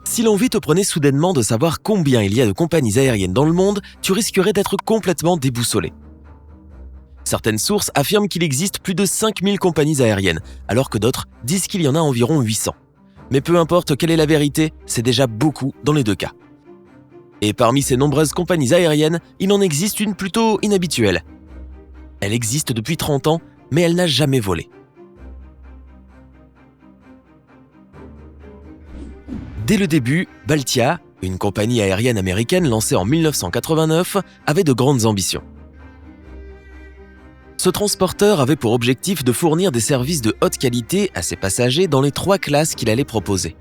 Si l'envie te prenait soudainement de savoir combien il y a de compagnies aériennes dans le monde, tu risquerais d'être complètement déboussolé. Certaines sources affirment qu'il existe plus de 5000 compagnies aériennes, alors que d'autres disent qu'il y en a environ 800. Mais peu importe quelle est la vérité, c'est déjà beaucoup dans les deux cas. Et parmi ces nombreuses compagnies aériennes, il en existe une plutôt inhabituelle. Elle existe depuis 30 ans, mais elle n'a jamais volé. Dès le début, Baltia, une compagnie aérienne américaine lancée en 1989, avait de grandes ambitions. Ce transporteur avait pour objectif de fournir des services de haute qualité à ses passagers dans les 3 classes qu'il allait proposer.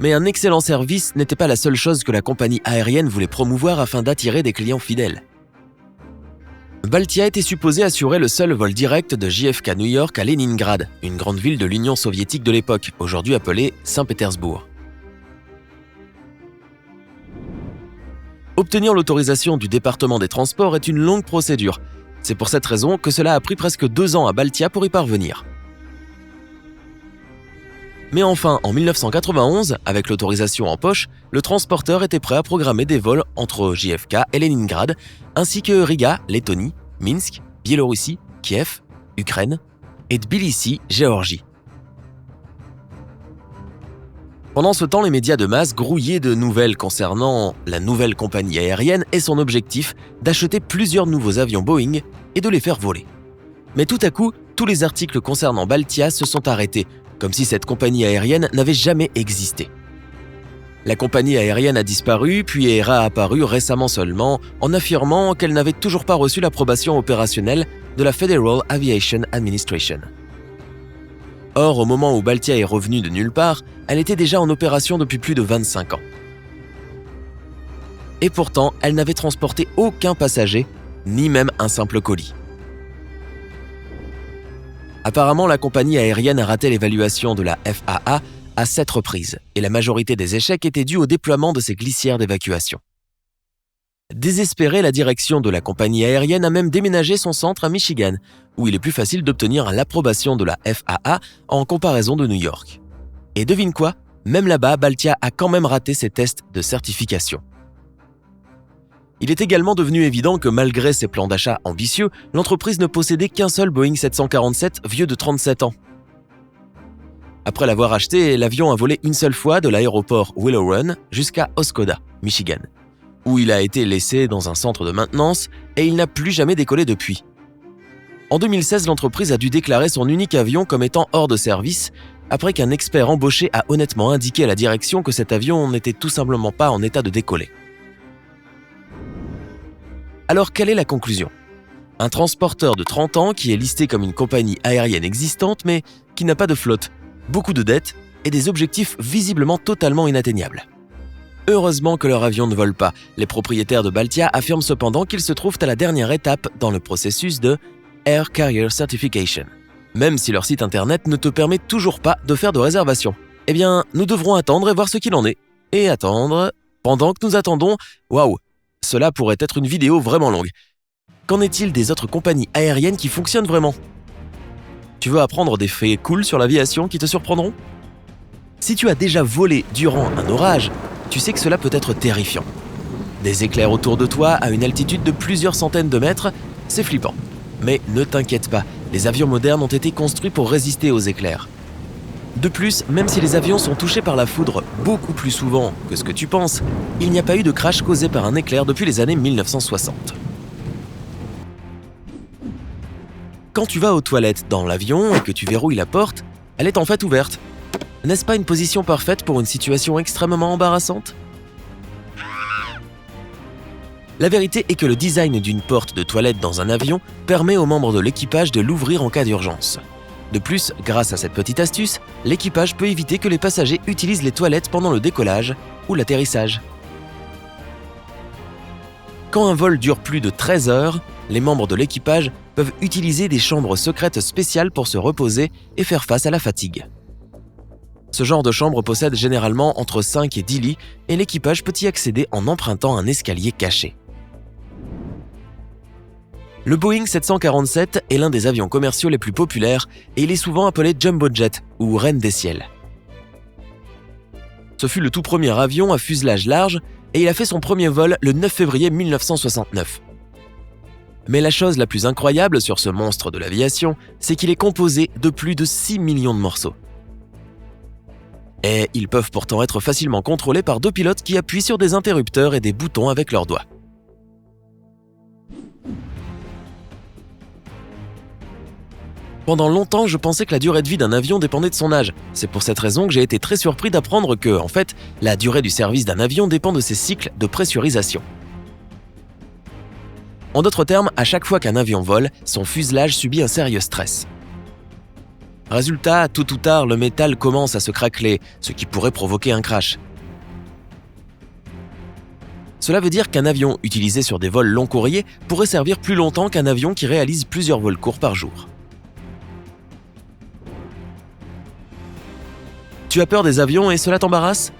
Mais un excellent service n'était pas la seule chose que la compagnie aérienne voulait promouvoir afin d'attirer des clients fidèles. Baltia était supposé assurer le seul vol direct de JFK New York à Leningrad, une grande ville de l'Union soviétique de l'époque, aujourd'hui appelée Saint-Pétersbourg. Obtenir l'autorisation du département des transports est une longue procédure. C'est pour cette raison que cela a pris presque 2 ans à Baltia pour y parvenir. Mais enfin, en 1991, avec l'autorisation en poche, le transporteur était prêt à programmer des vols entre JFK et Leningrad, ainsi que Riga, Lettonie, Minsk, Biélorussie, Kiev, Ukraine et Tbilissi, Géorgie. Pendant ce temps, les médias de masse grouillaient de nouvelles concernant la nouvelle compagnie aérienne et son objectif d'acheter plusieurs nouveaux avions Boeing et de les faire voler. Mais tout à coup, tous les articles concernant Baltia se sont arrêtés, comme si cette compagnie aérienne n'avait jamais existé. La compagnie aérienne a disparu, puis est réapparue récemment seulement, en affirmant qu'elle n'avait toujours pas reçu l'approbation opérationnelle de la Federal Aviation Administration. Or, au moment où Baltia est revenue de nulle part, elle était déjà en opération depuis plus de 25 ans. Et pourtant, elle n'avait transporté aucun passager, ni même un simple colis. Apparemment, la compagnie aérienne a raté l'évaluation de la FAA à 7 reprises, et la majorité des échecs étaient dus au déploiement de ces glissières d'évacuation. Désespérée, la direction de la compagnie aérienne a même déménagé son centre à Michigan, où il est plus facile d'obtenir l'approbation de la FAA en comparaison de New York. Et devine quoi ? Même là-bas, Baltia a quand même raté ses tests de certification. Il est également devenu évident que malgré ses plans d'achat ambitieux, l'entreprise ne possédait qu'un seul Boeing 747 vieux de 37 ans. Après l'avoir acheté, l'avion a volé une seule fois de l'aéroport Willow Run jusqu'à Oscoda, Michigan, où il a été laissé dans un centre de maintenance et il n'a plus jamais décollé depuis. En 2016, l'entreprise a dû déclarer son unique avion comme étant hors de service après qu'un expert embauché a honnêtement indiqué à la direction que cet avion n'était tout simplement pas en état de décoller. Alors, quelle est la conclusion ? Un transporteur de 30 ans qui est listé comme une compagnie aérienne existante mais qui n'a pas de flotte, beaucoup de dettes et des objectifs visiblement totalement inatteignables. Heureusement que leur avion ne vole pas. Les propriétaires de Baltia affirment cependant qu'ils se trouvent à la dernière étape dans le processus de Air Carrier Certification, même si leur site internet ne te permet toujours pas de faire de réservation. Eh bien, nous devrons attendre et voir ce qu'il en est. Et attendre, pendant que nous attendons, waouh, cela pourrait être une vidéo vraiment longue. Qu'en est-il des autres compagnies aériennes qui fonctionnent vraiment ? Tu veux apprendre des faits cool sur l'aviation qui te surprendront ? Si tu as déjà volé durant un orage, tu sais que cela peut être terrifiant. Des éclairs autour de toi à une altitude de plusieurs centaines de mètres, c'est flippant. Mais ne t'inquiète pas, les avions modernes ont été construits pour résister aux éclairs. De plus, même si les avions sont touchés par la foudre beaucoup plus souvent que ce que tu penses, il n'y a pas eu de crash causé par un éclair depuis les années 1960. Quand tu vas aux toilettes dans l'avion et que tu verrouilles la porte, elle est en fait ouverte. N'est-ce pas une position parfaite pour une situation extrêmement embarrassante ? La vérité est que le design d'une porte de toilette dans un avion permet aux membres de l'équipage de l'ouvrir en cas d'urgence. De plus, grâce à cette petite astuce, l'équipage peut éviter que les passagers utilisent les toilettes pendant le décollage ou l'atterrissage. Quand un vol dure plus de 13 heures, les membres de l'équipage peuvent utiliser des chambres secrètes spéciales pour se reposer et faire face à la fatigue. Ce genre de chambre possède généralement entre 5 et 10 lits et l'équipage peut y accéder en empruntant un escalier caché. Le Boeing 747 est l'un des avions commerciaux les plus populaires et il est souvent appelé Jumbo Jet ou Reine des ciels. Ce fut le tout premier avion à fuselage large et il a fait son premier vol le 9 février 1969. Mais la chose la plus incroyable sur ce monstre de l'aviation, c'est qu'il est composé de plus de 6 millions de morceaux. Et ils peuvent pourtant être facilement contrôlés par 2 pilotes qui appuient sur des interrupteurs et des boutons avec leurs doigts. Pendant longtemps, je pensais que la durée de vie d'un avion dépendait de son âge. C'est pour cette raison que j'ai été très surpris d'apprendre que, en fait, la durée du service d'un avion dépend de ses cycles de pressurisation. En d'autres termes, à chaque fois qu'un avion vole, son fuselage subit un sérieux stress. Résultat, tôt ou tard, le métal commence à se craqueler, ce qui pourrait provoquer un crash. Cela veut dire qu'un avion utilisé sur des vols long courriers pourrait servir plus longtemps qu'un avion qui réalise plusieurs vols courts par jour. Tu as peur des avions et cela t'embarrasse ?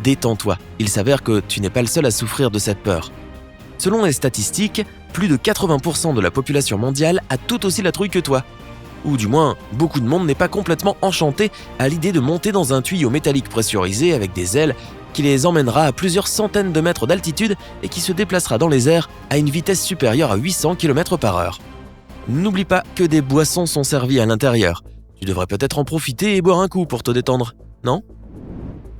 Détends-toi, il s'avère que tu n'es pas le seul à souffrir de cette peur. Selon les statistiques, plus de 80% de la population mondiale a tout aussi la trouille que toi. Ou du moins, beaucoup de monde n'est pas complètement enchanté à l'idée de monter dans un tuyau métallique pressurisé avec des ailes qui les emmènera à plusieurs centaines de mètres d'altitude et qui se déplacera dans les airs à une vitesse supérieure à 800 km/h. N'oublie pas que des boissons sont servies à l'intérieur. Tu devrais peut-être en profiter et boire un coup pour te détendre, non ?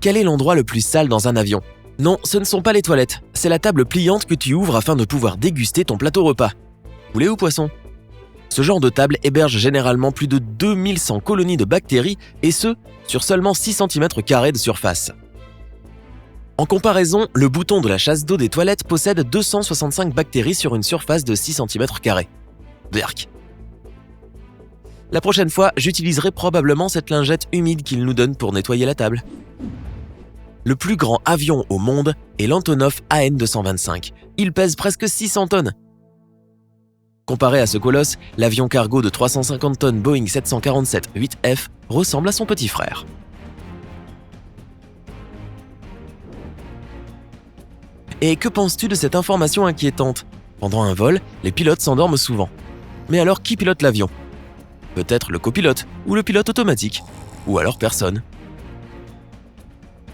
Quel est l'endroit le plus sale dans un avion ? Non, ce ne sont pas les toilettes, c'est la table pliante que tu ouvres afin de pouvoir déguster ton plateau repas. Poulet ou poisson ? Ce genre de table héberge généralement plus de 2100 colonies de bactéries et ce, sur seulement 6 cm² de surface. En comparaison, le bouton de la chasse d'eau des toilettes possède 265 bactéries sur une surface de 6 cm². Berk. La prochaine fois, j'utiliserai probablement cette lingette humide qu'il nous donne pour nettoyer la table. Le plus grand avion au monde est l'Antonov AN-225. Il pèse presque 600 tonnes. Comparé à ce colosse, l'avion cargo de 350 tonnes Boeing 747-8F ressemble à son petit frère. Et que penses-tu de cette information inquiétante ? Pendant un vol, les pilotes s'endorment souvent. Mais alors qui pilote l'avion ? Peut-être le copilote ou le pilote automatique, ou alors personne.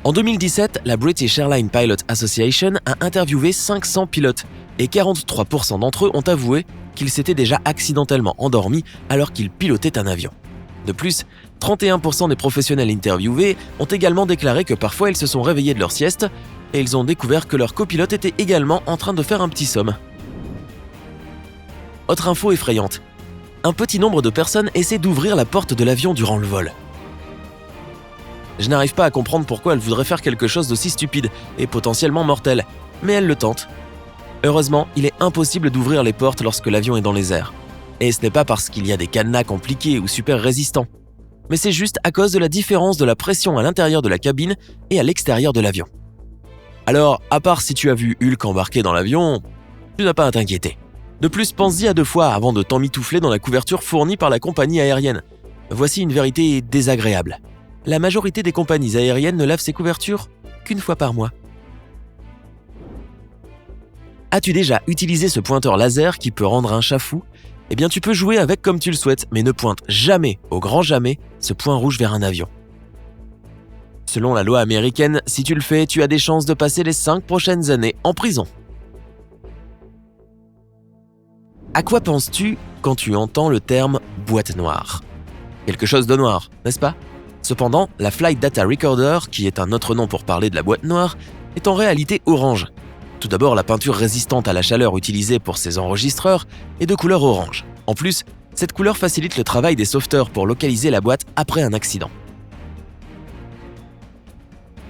En 2017, la British Airline Pilot Association a interviewé 500 pilotes et 43% d'entre eux ont avoué qu'ils s'étaient déjà accidentellement endormis alors qu'ils pilotaient un avion. De plus, 31% des professionnels interviewés ont également déclaré que parfois ils se sont réveillés de leur sieste et ils ont découvert que leur copilote était également en train de faire un petit somme. Autre info effrayante. Un petit nombre de personnes essaient d'ouvrir la porte de l'avion durant le vol. Je n'arrive pas à comprendre pourquoi elles voudraient faire quelque chose d'aussi stupide et potentiellement mortel, mais elles le tentent. Heureusement, il est impossible d'ouvrir les portes lorsque l'avion est dans les airs. Et ce n'est pas parce qu'il y a des cadenas compliqués ou super résistants, mais c'est juste à cause de la différence de la pression à l'intérieur de la cabine et à l'extérieur de l'avion. Alors, à part si tu as vu Hulk embarquer dans l'avion, tu n'as pas à t'inquiéter. De plus, pense-y à 2 fois avant de t'emmitoufler dans la couverture fournie par la compagnie aérienne. Voici une vérité désagréable. La majorité des compagnies aériennes ne lavent ses couvertures qu'1 fois par mois. As-tu déjà utilisé ce pointeur laser qui peut rendre un chat fou ? Eh bien, tu peux jouer avec comme tu le souhaites, mais ne pointe jamais, au grand jamais, ce point rouge vers un avion. Selon la loi américaine, si tu le fais, tu as des chances de passer les 5 prochaines années en prison. À quoi penses-tu quand tu entends le terme « boîte noire » ? Quelque chose de noir, n'est-ce pas ? Cependant, la Flight Data Recorder, qui est un autre nom pour parler de la boîte noire, est en réalité orange. Tout d'abord, la peinture résistante à la chaleur utilisée pour ces enregistreurs est de couleur orange. En plus, cette couleur facilite le travail des sauveteurs pour localiser la boîte après un accident.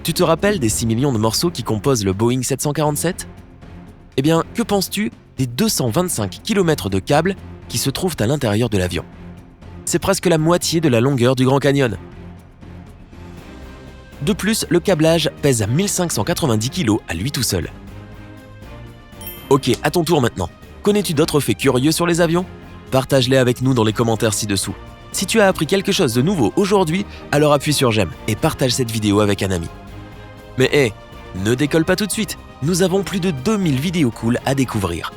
Tu te rappelles des 6 millions de morceaux qui composent le Boeing 747 ? Eh bien, que penses-tu des 225 km de câbles qui se trouvent à l'intérieur de l'avion ? C'est presque la moitié de la longueur du Grand Canyon. De plus, le câblage pèse 1590 kg à lui tout seul. Ok, à ton tour maintenant. Connais-tu d'autres faits curieux sur les avions ? Partage-les avec nous dans les commentaires ci-dessous. Si tu as appris quelque chose de nouveau aujourd'hui, alors appuie sur j'aime et partage cette vidéo avec un ami. Mais hé, ne décolle pas tout de suite, nous avons plus de 2000 vidéos cool à découvrir.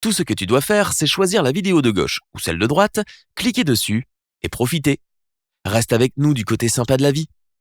Tout ce que tu dois faire, c'est choisir la vidéo de gauche ou celle de droite, cliquer dessus et profiter. Reste avec nous du côté sympa de la vie.